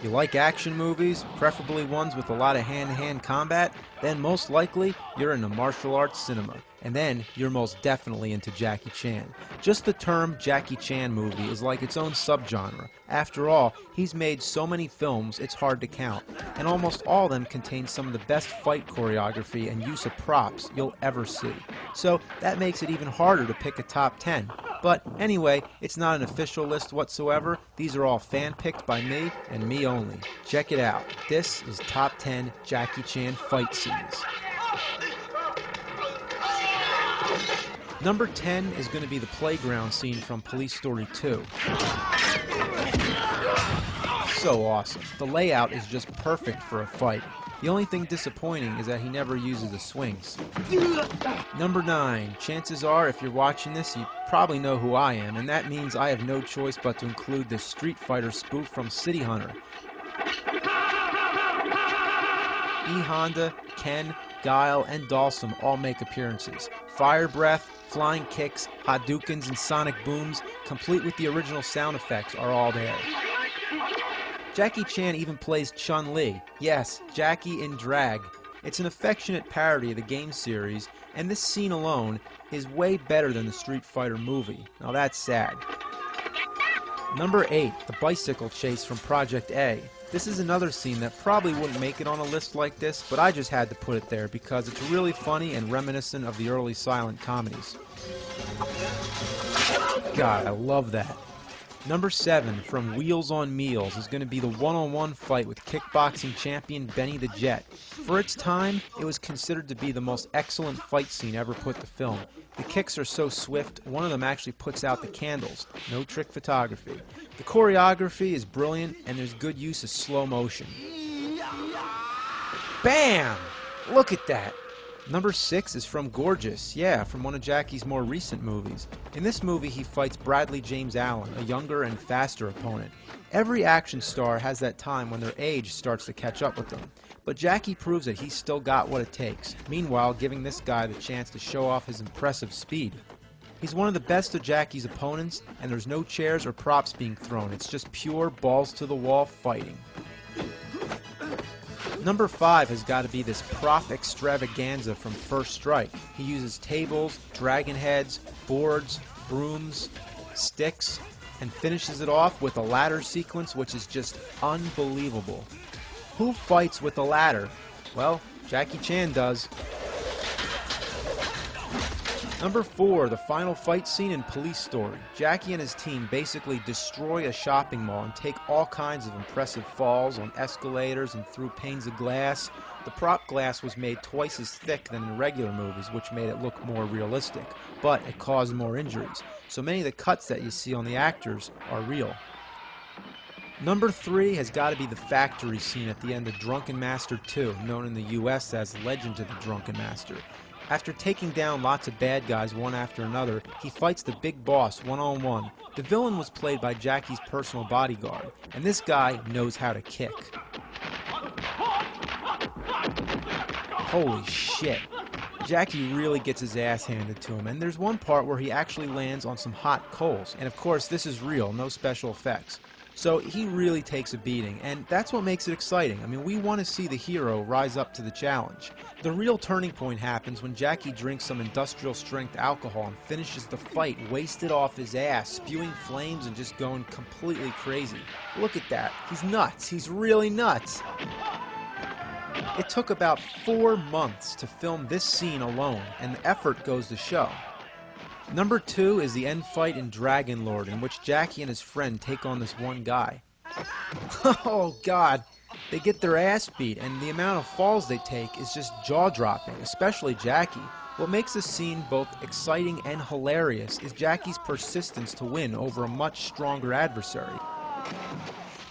You like action movies, preferably ones with a lot of hand-to-hand combat? Then most likely you're into martial arts cinema. And then you're most definitely into Jackie Chan. Just the term Jackie Chan movie is like its own subgenre. After all, he's made so many films it's hard to count. And almost all of them contain some of the best fight choreography and use of props you'll ever see. So that makes it even harder to pick a top 10. But anyway, it's not an official list whatsoever. These are all fan-picked by me and me only. Check it out. This is Top 10 Jackie Chan Fight Scenes. Number 10 is going to be the playground scene from Police Story 2. So awesome. The layout is just perfect for a fight. The only thing disappointing is that he never uses the swings. Number 9. Chances are, if you're watching this, you probably know who I am, and that means I have no choice but to include the Street Fighter spoof from City Hunter. E. Honda, Ken, Guile, and Dalsum all make appearances. Fire breath, flying kicks, Hadoukens, and sonic booms, complete with the original sound effects, are all there. Jackie Chan even plays Chun-Li. Yes, Jackie in drag. It's an affectionate parody of the game series, and this scene alone is way better than the Street Fighter movie. Now that's sad. Number 8, the bicycle chase from Project A. This is another scene that probably wouldn't make it on a list like this, but I just had to put it there because it's really funny and reminiscent of the early silent comedies. God, I love that. Number 7, from Wheels on Meals, is going to be the one-on-one fight with kickboxing champion Benny the Jet. For its time, it was considered to be the most excellent fight scene ever put to film. The kicks are so swift, one of them actually puts out the candles. No trick photography. The choreography is brilliant, and there's good use of slow motion. Bam! Look at that! Number 6 is from Gorgeous, yeah, from one of Jackie's more recent movies. In this movie, he fights Bradley James Allen, a younger and faster opponent. Every action star has that time when their age starts to catch up with them. But Jackie proves that he's still got what it takes, meanwhile giving this guy the chance to show off his impressive speed. He's one of the best of Jackie's opponents, and there's no chairs or props being thrown. It's just pure balls-to-the-wall fighting. Number 5 has got to be this prop extravaganza from First Strike. He uses tables, dragon heads, boards, brooms, sticks, and finishes it off with a ladder sequence which is just unbelievable. Who fights with a ladder? Well, Jackie Chan does. Number 4, the final fight scene in Police Story. Jackie and his team basically destroy a shopping mall and take all kinds of impressive falls on escalators and through panes of glass. The prop glass was made twice as thick than in regular movies, which made it look more realistic, but it caused more injuries. So many of the cuts that you see on the actors are real. Number 3 has got to be the factory scene at the end of Drunken Master 2, known in the US as Legend of the Drunken Master. After taking down lots of bad guys one after another, he fights the big boss one-on-one. The villain was played by Jackie's personal bodyguard, and this guy knows how to kick. Holy shit. Jackie really gets his ass handed to him, and there's one part where he actually lands on some hot coals. And of course, this is real, no special effects. So he really takes a beating, and that's what makes it exciting. I mean, we want to see the hero rise up to the challenge. The real turning point happens when Jackie drinks some industrial-strength alcohol and finishes the fight wasted off his ass, spewing flames and just going completely crazy. Look at that. He's nuts. He's really nuts. It took about 4 months to film this scene alone, and the effort goes to show. Number 2 is the end fight in Dragon Lord, in which Jackie and his friend take on this one guy. Oh God, they get their ass beat, and the amount of falls they take is just jaw-dropping, especially Jackie. What makes this scene both exciting and hilarious is Jackie's persistence to win over a much stronger adversary.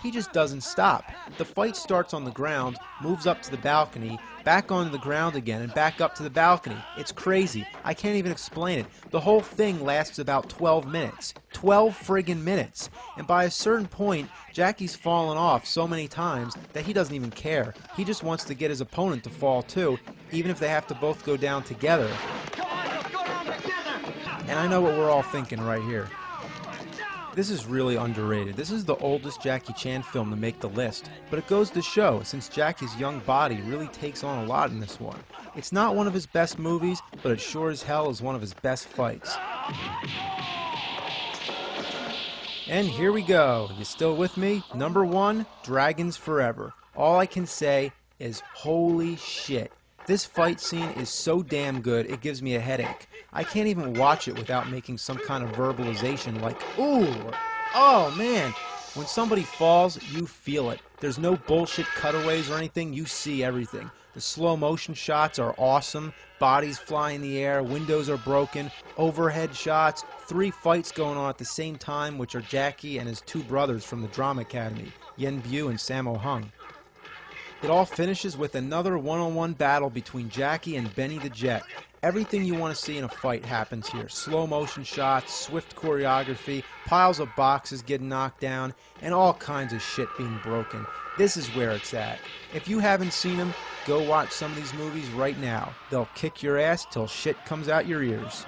He just doesn't stop. The fight starts on the ground, moves up to the balcony, back onto the ground again, and back up to the balcony. It's crazy. I can't even explain it. The whole thing lasts about 12 minutes. 12 friggin' minutes. And by a certain point, Jackie's fallen off so many times that he doesn't even care. He just wants to get his opponent to fall too, even if they have to both go down together. And I know what we're all thinking right here. This is really underrated. This is the oldest Jackie Chan film to make the list, but it goes to show, since Jackie's young body really takes on a lot in this one. It's not one of his best movies, but it sure as hell is one of his best fights. And here we go. You still with me? Number 1, Dragons Forever. All I can say is holy shit. This fight scene is so damn good, it gives me a headache. I can't even watch it without making some kind of verbalization like, ooh, or, oh man. When somebody falls, you feel it. There's no bullshit cutaways or anything, you see everything. The slow motion shots are awesome, bodies fly in the air, windows are broken, overhead shots, 3 fights going on at the same time, which are Jackie and his 2 brothers from the Drama Academy, Yen Bu and Sammo Hung. It all finishes with another one-on-one battle between Jackie and Benny the Jet. Everything you want to see in a fight happens here. Slow motion shots, swift choreography, piles of boxes getting knocked down, and all kinds of shit being broken. This is where it's at. If you haven't seen them, go watch some of these movies right now. They'll kick your ass till shit comes out your ears.